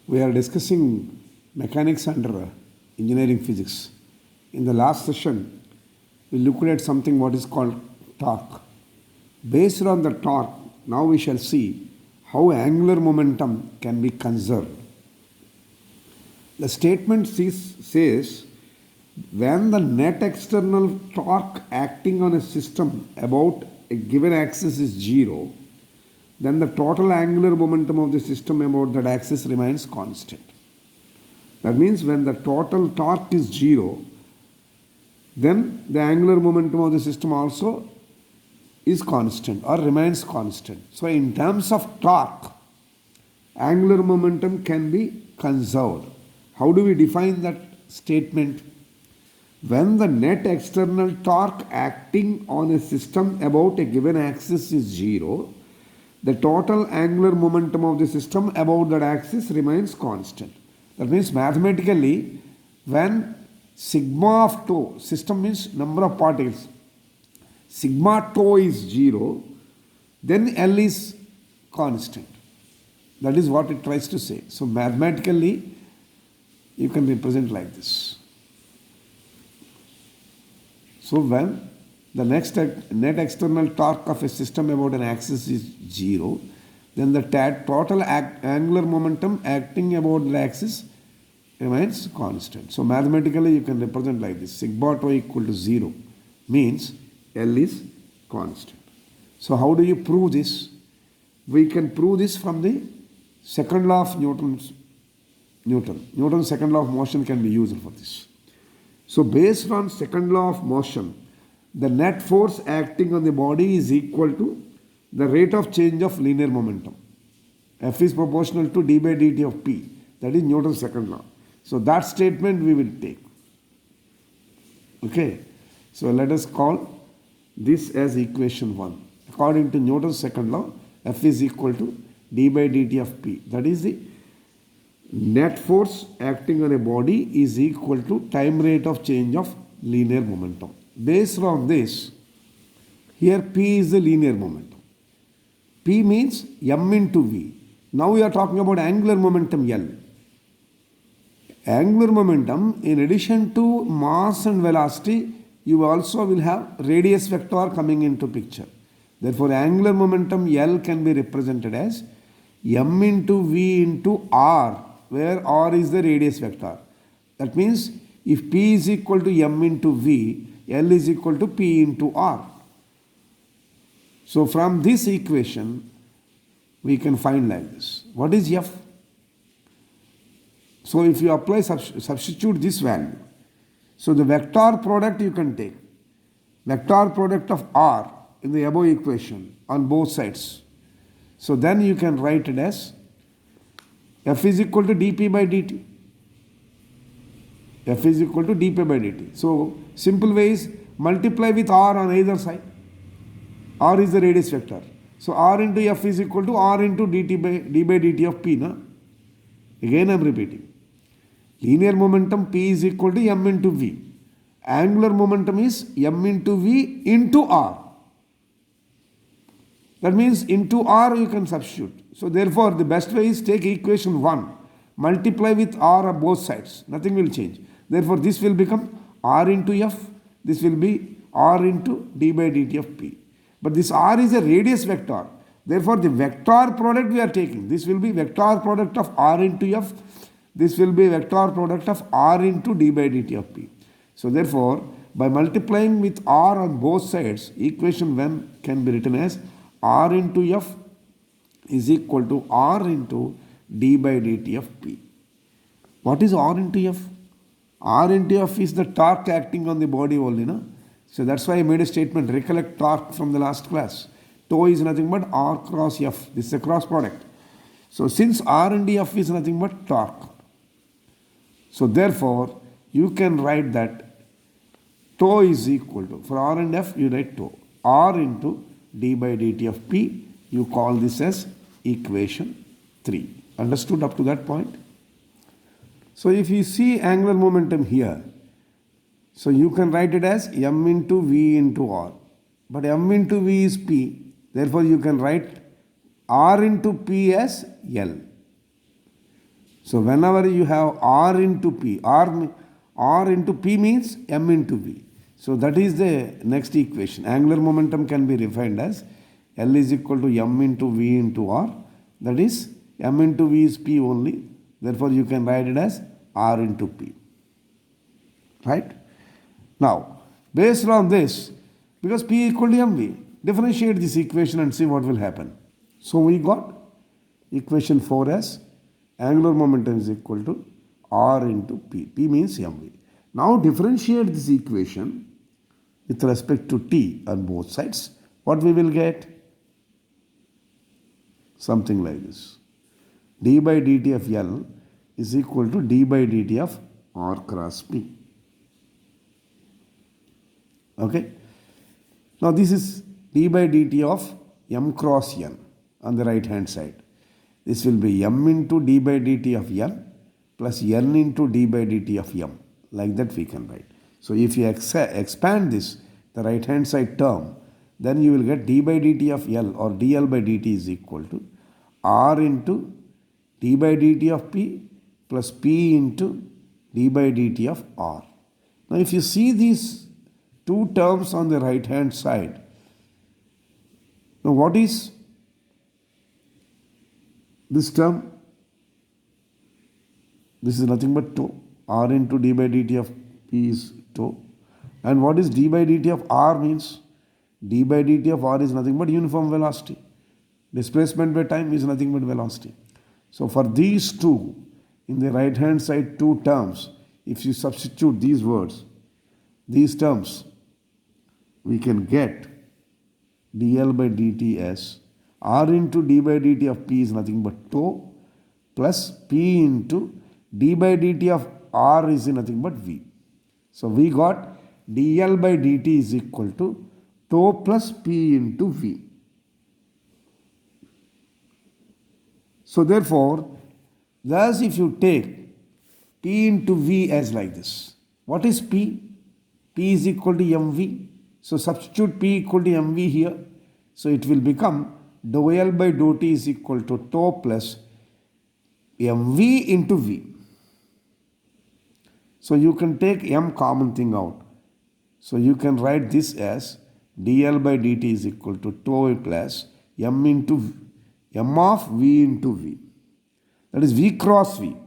We are discussing mechanics and engineering physics. In the last session, we looked at something what is called torque. Based on the torque, now we shall see how angular momentum can be conserved. The statement says when the net external torque acting on a system about a given axis is zero, then the total angular momentum of the system about that axis remains constant. That means when the total torque is zero, then the angular momentum of the system also is constant or remains constant. So in terms of torque, angular momentum can be conserved. How do we define that statement? When the net external torque acting on a system about a given axis is zero, the total angular momentum of the system about that axis remains constant. That means mathematically, when sigma of tau, system means number of particles, sigma tau is zero, then L is constant. That is what it tries to say. So mathematically, you can represent like this. So when the net external torque of a system about an axis is zero, then the total angular momentum acting about the axis remains constant. So mathematically you can represent like this. Sigma tau equal to 0 means L is constant. So how do you prove this? We can prove this from the second law of Newton's second law of motion can be used for this. So based on second law of motion, the net force acting on the body is equal to the rate of change of linear momentum. F is proportional to d by dt of p. That is Newton's second law. So that statement we will take. Okay. So let us call this as equation 1. According to Newton's second law, F is equal to d by dt of p. That is the net force acting on a body is equal to time rate of change of linear momentum. Based on this, here P is the linear momentum. P means M into V. Now we are talking about angular momentum L. Angular momentum, in addition to mass and velocity, you also will have radius vector coming into picture. Therefore, angular momentum L can be represented as M into V into R, where R is the radius vector. That means if P is equal to M into V, L is equal to P into R. So from this equation, we can find like this. What is F? So if you apply, substitute this value. So the vector product you can take. Vector product of R in the above equation on both sides. So then you can write it as F is equal to dP by dt. F is equal to dP by dt. So simple way is multiply with R on either side. R is the radius vector. So R into F is equal to R into d by dt of P. Na? Again I am repeating. Linear momentum P is equal to M into V. Angular momentum is M into V into R. That means into R you can substitute. So therefore the best way is take equation 1. Multiply with R on both sides. Nothing will change. Therefore this will become R into F. This will be R into d by dt of P. But this R is a radius vector. Therefore the vector product we are taking. This will be vector product of R into F. This will be vector product of R into d by dt of P. So therefore by multiplying with R on both sides, equation 1 can be written as R into F is equal to R into d by dt of P. What is R into F? R into F is the torque acting on the body only. No? So that's why I made a statement, recollect torque from the last class. Tau is nothing but R cross F. This is a cross product. So since R into F is nothing but torque. So therefore, you can write that tau is equal to, for R and F, you write tau. R into d by dt of P, you call this as equation 3. Understood up to that point? So if you see angular momentum here, so you can write it as M into V into R. But M into V is P. Therefore you can write R into P as L. So whenever you have R into P, R into P means M into V. So that is the next equation. Angular momentum can be defined as L is equal to M into V into R. That is M into V is P only. Therefore you can write it as R into P. Right? Now, based on this, because P equal to MV, differentiate this equation and see what will happen. So we got equation 4 as angular momentum is equal to R into P. P means MV. Now differentiate this equation with respect to T on both sides. What we will get? Something like this. D by dt of L is equal to D by dt of R cross P. Okay. Now this is d by dt of m cross n on the right hand side. This will be m into d by dt of n plus n into d by dt of m. Like that we can write. So if you expand this, the right hand side term, then you will get d by dt of L or dl by dt is equal to r into d by dt of p plus p into d by dt of r. Now if you see these two terms on the right hand side, now what is this term? This is nothing but tau. R into d by dt of p is tau. And what is d by dt of r means? D by dt of r is nothing but uniform velocity. Displacement by time is nothing but velocity. So for these two, in the right hand side two terms, if you substitute these words, these terms, we can get dl by dt as r into d by dt of p is nothing but tau plus p into d by dt of r is nothing but v. So we got dl by dt is equal to tau plus p into v. So therefore, thus if you take p into v as like this, what is p? P is equal to mv. So substitute p equal to mv here. So it will become dou L by dou t is equal to tau plus mv into v. So you can take m common thing out. So you can write this as dl by dt is equal to tau plus m into v, m of v into v. That is v cross v.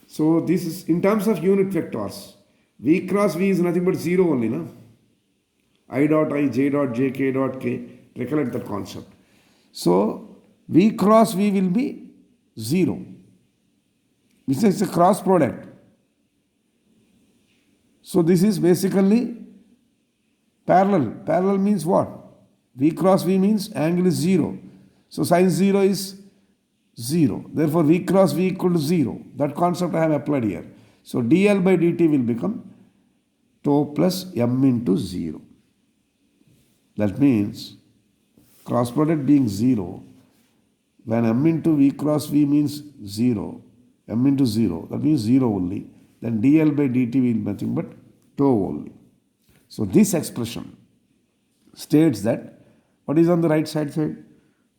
So this is in terms of unit vectors. V cross v is nothing but 0 only, no? I dot I, j dot j, k dot k. Recollect that concept. So v cross v will be 0. This is a cross product. So this is basically parallel. Parallel means what? V cross v means angle is 0. So sin 0 is 0. Therefore v cross v equal to 0. That concept I have applied here. So dl by dt will become tau plus m into 0. That means cross product being 0, when m into v cross v means 0, m into 0, that means 0 only, then dl by dt will be nothing but tau only. So this expression states that what is on the right side?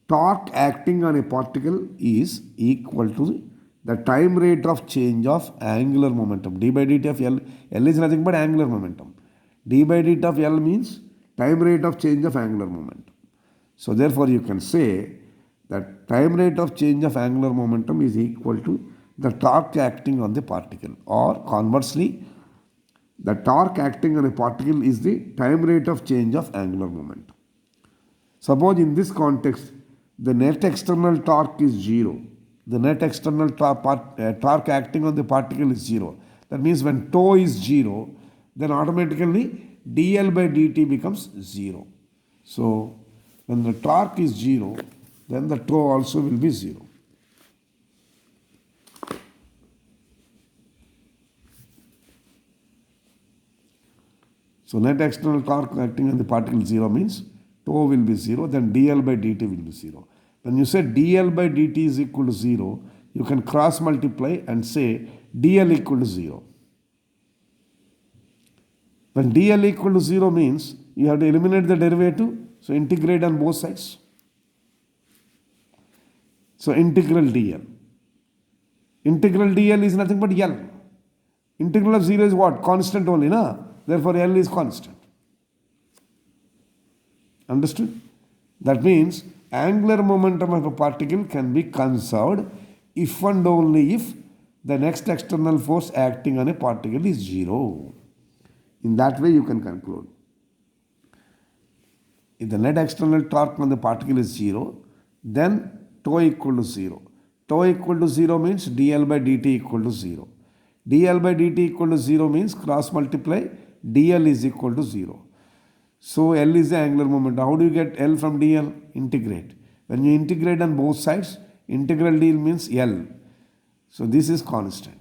Torque acting on a particle is equal to the time rate of change of angular momentum. D by dt of L, L is nothing but angular momentum. D by dt of L means time rate of change of angular momentum. So therefore you can say that time rate of change of angular momentum is equal to the torque acting on the particle, or conversely, the torque acting on a particle is the time rate of change of angular momentum. Suppose in this context, the net external torque is 0. The net external torque acting on the particle is 0. That means when tau is 0, then automatically dl by dt becomes 0. So when the torque is 0, then the tau also will be 0. So net external torque acting on the particle 0 means tau will be 0, then dl by dt will be 0. When you say dl by dt is equal to 0, you can cross multiply and say dl equal to 0. When dl equal to 0 means you have to eliminate the derivative, so integrate on both sides. So integral dl. Integral dl is nothing but L. Integral of 0 is what? Constant only, na? Therefore, L is constant. Understood? That means angular momentum of a particle can be conserved if and only if the next external force acting on a particle is 0. In that way, you can conclude. If the net external torque on the particle is 0, then tau equal to 0. Tau equal to 0 means dl by dt equal to 0. dl by dt equal to 0 means cross multiply dl is equal to 0. So L is the angular momentum. How do you get L from dl? Integrate. When you integrate on both sides, integral dl means L. So this is constant.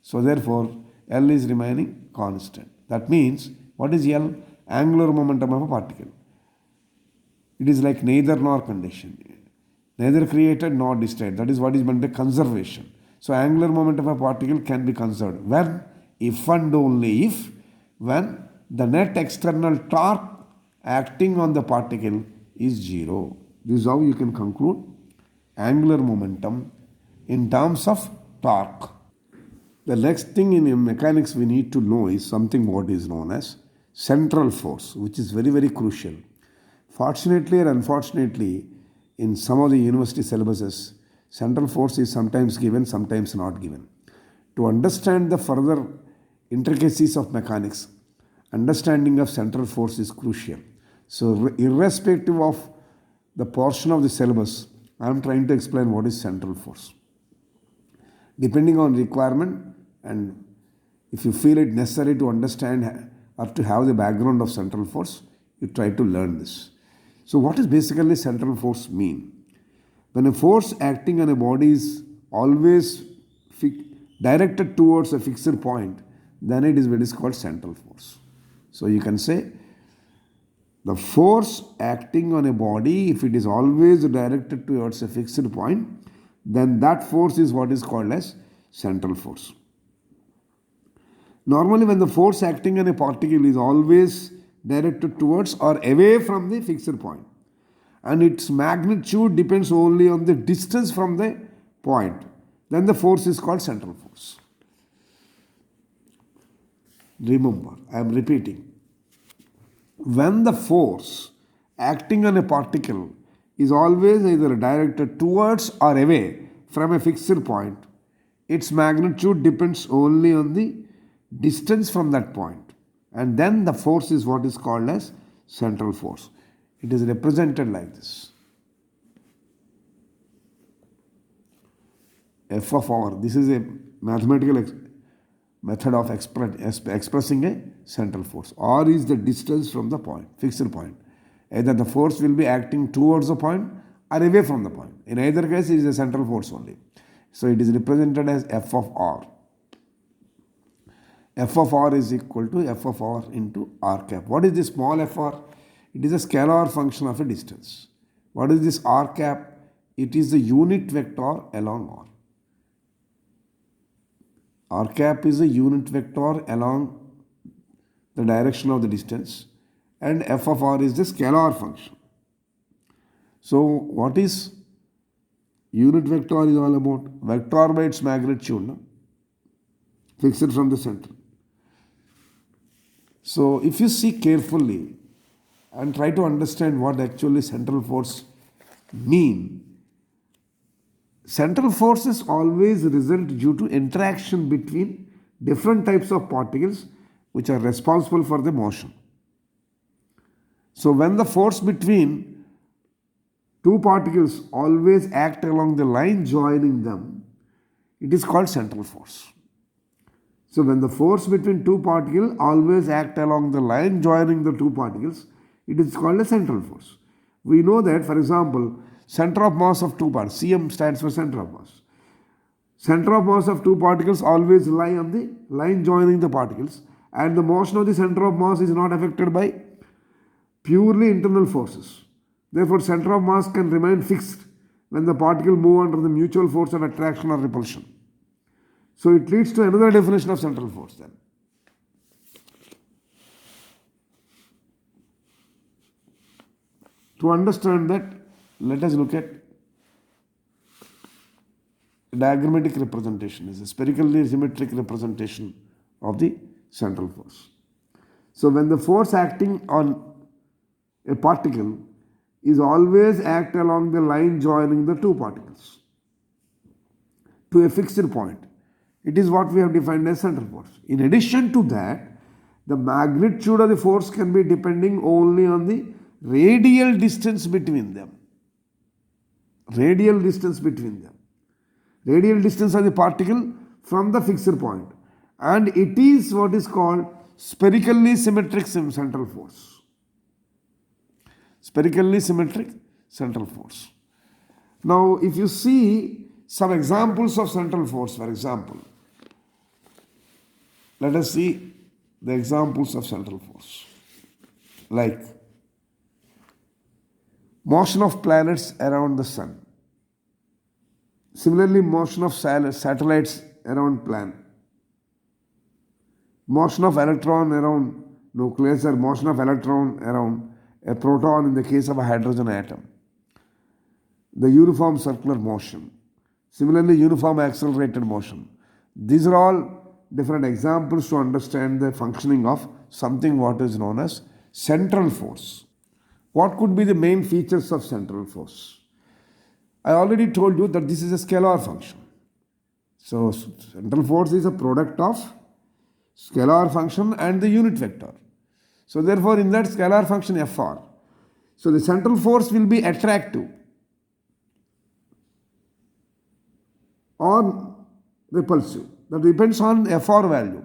So therefore, L is remaining constant. That means, what is L? Angular momentum of a particle. It is like neither nor condition. Neither created nor destroyed. That is what is meant by conservation. So angular momentum of a particle can be conserved. When? If and only if, when the net external torque acting on the particle is 0. This is how you can conclude angular momentum in terms of torque. The next thing in mechanics we need to know is something what is known as central force, which is very, very crucial. Fortunately or unfortunately, in some of the university syllabuses, central force is sometimes given, sometimes not given. To understand the further intricacies of mechanics, understanding of central force is crucial. So, irrespective of the portion of the syllabus, I am trying to explain what is central force. Depending on requirement, and if you feel it necessary to understand or to have the background of central force, you try to learn this. So what does basically central force mean? When a force acting on a body is always directed towards a fixed point, then it is what is called central force. So you can say the force acting on a body, if it is always directed towards a fixed point, then that force is what is called as central force. Normally, when the force acting on a particle is always directed towards or away from the fixed point, and its magnitude depends only on the distance from the point, then the force is called central force. Remember, I am repeating. When the force acting on a particle is always either directed towards or away from a fixed point, its magnitude depends only on the distance from that point, and then the force is what is called as central force. It is represented like this. F of r. This is a mathematical method of expressing a central force. R is the distance from the point, fixed point. Either the force will be acting towards the point or away from the point. In either case, it is a central force only. So it is represented as F of r. F of r is equal to F of r into r cap. What is this small f r? It is a scalar function of a distance. What is this r cap? It is the unit vector along r. R cap is a unit vector along the direction of the distance, and f of r is the scalar function. So what is unit vector is all about? Vector by its magnitude, no? Fixed from the center. So if you see carefully and try to understand what actually central force mean, central forces always result due to interaction between different types of particles which are responsible for the motion. So when the force between two particles always act along the line joining them, it is called central force. So when the force between two particles always act along the line joining the two particles, it is called a central force. We know that, for example, center of mass of two particles, Cm stands for center of mass. Center of mass of two particles always lie on the line joining the particles, and the motion of the center of mass is not affected by purely internal forces. Therefore, center of mass can remain fixed when the particle move under the mutual force of attraction or repulsion. So it leads to another definition of central force then. To understand that, let us look at diagrammatic representation, is a spherically symmetric representation of the central force. So when the force acting on a particle is always act along the line joining the two particles to a fixed point, it is what we have defined as central force. In addition to that, the magnitude of the force can be depending only on the radial distance between them. Radial distance between them. Radial distance of the particle from the fixed point. And it is what is called spherically symmetric central force. Spherically symmetric central force. Now, if you see some examples of central force, for example, let us see the examples of central force. Like motion of planets around the sun. Similarly, motion of satellites around planet. Motion of electron around nucleus, or motion of electron around a proton in the case of a hydrogen atom. The uniform circular motion. Similarly, uniform accelerated motion. These are all different examples to understand the functioning of something what is known as central force. What could be the main features of central force? I already told you that this is a scalar function. So central force is a product of scalar function and the unit vector. So therefore in that scalar function Fr, so the central force will be attractive or repulsive. That depends on Fr value.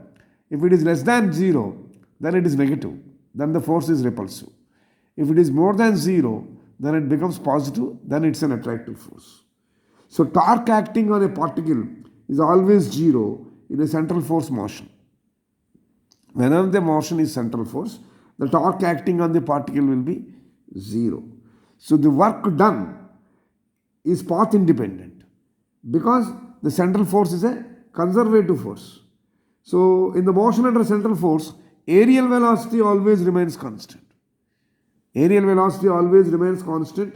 If it is less than 0, then it is negative. Then the force is repulsive. If it is more than 0, then it becomes positive, then it's an attractive force. So torque acting on a particle is always 0 in a central force motion. Whenever the motion is central force, the torque acting on the particle will be 0. So the work done is path independent because the central force is a conservative force. So in the motion under central force, aerial velocity always remains constant. Aerial velocity always remains constant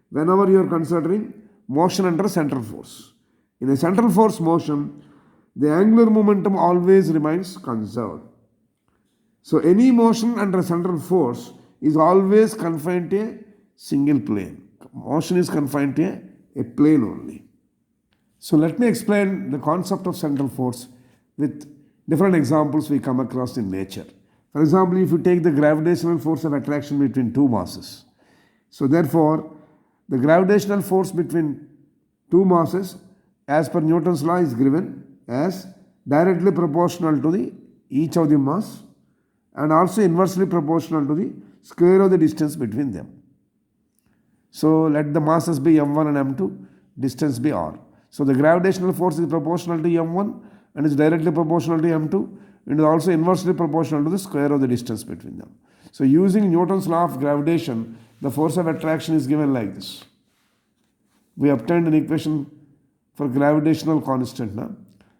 whenever you are considering motion under central force. In a central force motion, the angular momentum always remains conserved. So any motion under central force is always confined to a single plane. Motion is confined to a plane only. So let me explain the concept of central force with different examples we come across in nature. For example, if you take the gravitational force of attraction between two masses. So therefore, the gravitational force between two masses as per Newton's law is given as directly proportional to the each of the mass and also inversely proportional to the square of the distance between them. So let the masses be m1 and m2, distance be r. So the gravitational force is proportional to m1 and is directly proportional to m2 and is also inversely proportional to the square of the distance between them. So using Newton's law of gravitation, the force of attraction is given like this. We obtained an equation for gravitational constant.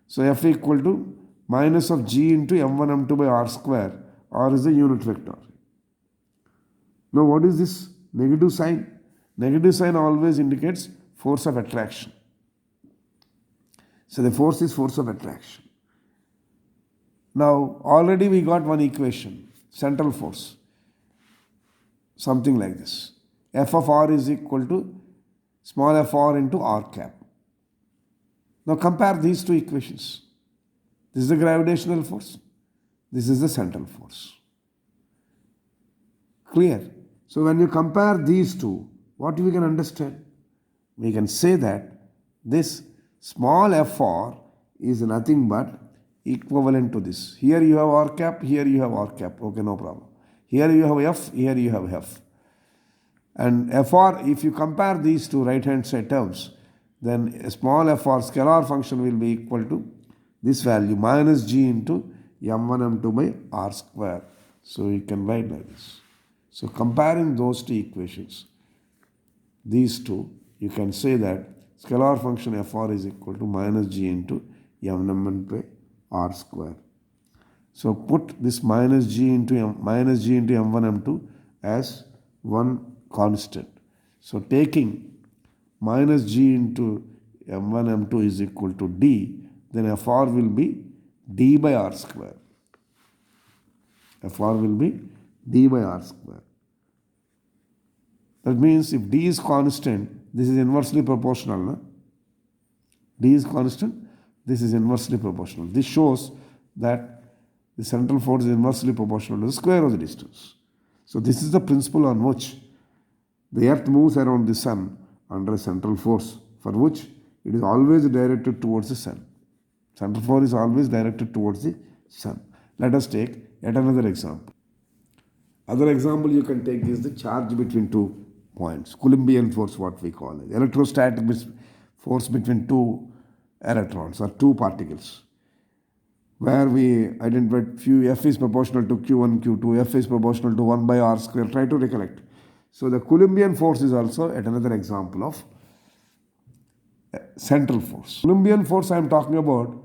So F equal to minus of g into m1 m2 by r square. R is the unit vector. Now what is this negative sign? Negative sign always indicates force of attraction. So the force is force of attraction. Now already we got one equation, central force, something like this. F of r is equal to small f r into r cap. Now compare these two equations. This is the gravitational force. This is the central force. Clear? So when you compare these two, what we can understand? We can say that this small fr is nothing but equivalent to this. Here you have r cap, here you have r cap. Okay, no problem. Here you have f, here you have f. And fr, if you compare these two right hand side terms, then a small fr scalar function will be equal to this value minus g into m1 m2 by r square. So you can write like this. So comparing those two equations, these two, you can say that scalar function fr is equal to minus g into m1 by r square. So put this minus g into m1 m2 as one constant. So taking minus g into m1, m2 is equal to d, then Fr will be d by r square. Fr will be d by r square. That means if d is constant, this is inversely proportional. No? D is constant, this is inversely proportional. This shows that the central force is inversely proportional to the square of the distance. So this is the principle on which the earth moves around the sun under a central force, for which it is always directed towards the sun. Central force is always directed towards the sun. Let us take yet another example. Other example you can take is the charge between two points. Coulombian force, what we call it. Electrostatic force between two electrons or two particles, where we identified F is proportional to Q1, Q2, F is proportional to 1 by r square. Try to recollect. So the Coulombian force is also yet another example of central force. Coulombian force I am talking about,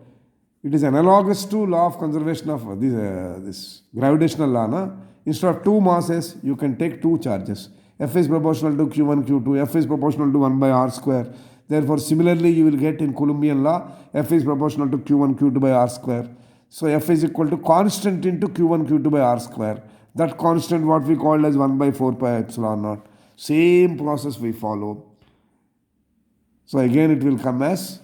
it is analogous to law of conservation of this gravitational law. Na? Instead of two masses, you can take two charges. F is proportional to Q1, Q2, F is proportional to 1 by r square. Therefore, similarly, you will get in Coulombian law, F is proportional to Q1, Q2 by r square. So, F is equal to constant into Q1, Q2 by r square. That constant what we call as 1 by 4 pi epsilon naught. Same process we follow. So, again it will come as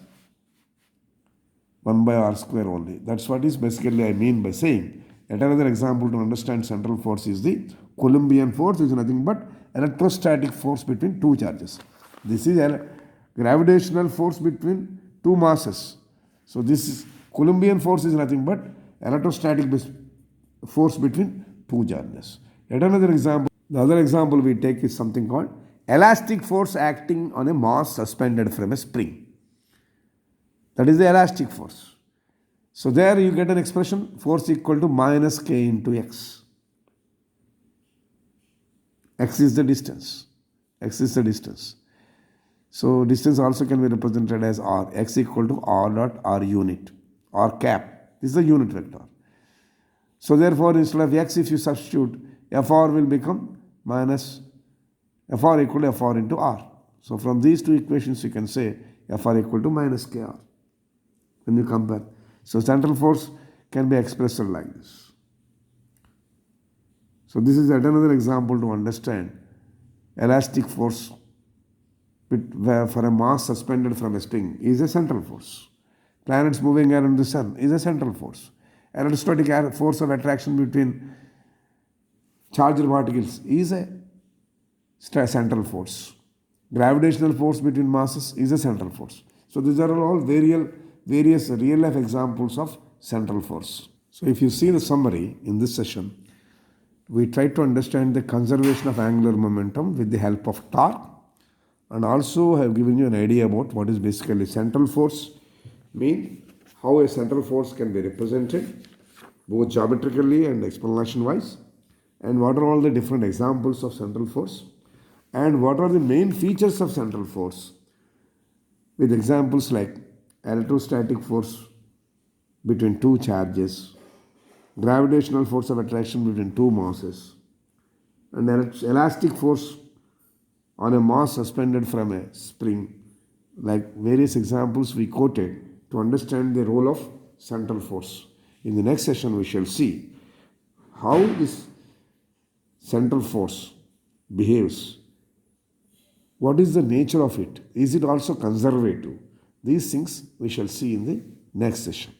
1 by r square only. That's what is basically I mean by saying. Yet another example to understand central force is the Coulombian force, is nothing but electrostatic force between two charges. This is a gravitational force between two masses. So this is Coulombian force is nothing but electrostatic force between two charges. Yet another example. The other example we take is something called elastic force acting on a mass suspended from a spring. That is the elastic force. So there you get an expression, force equal to minus k into x. X is the distance. X is the distance. So distance also can be represented as r. X equal to r dot r unit, r cap. This is the unit vector. So therefore, instead of x, if you substitute, Fr will become minus Fr equal to Fr into r. So from these two equations, you can say Fr equal to minus kr when you compare. So central force can be expressed like this. So this is yet another example to understand elastic force for a mass suspended from a spring is a central force. Planets moving around the sun is a central force. Electrostatic force of attraction between charged particles is a central force. Gravitational force between masses is a central force. So these are all various real life examples of central force. So if you see the summary in this session, we try to understand the conservation of angular momentum with the help of torque, and also have given you an idea about what is basically central force, mean how a central force can be represented both geometrically and explanation wise, and what are all the different examples of central force, and what are the main features of central force with examples like electrostatic force between two charges, gravitational force of attraction between two masses, and elastic force on a mass suspended from a spring, like various examples we quoted to understand the role of central force. In the next session, we shall see how this central force behaves. What is the nature of it? Is it also conservative? These things we shall see in the next session.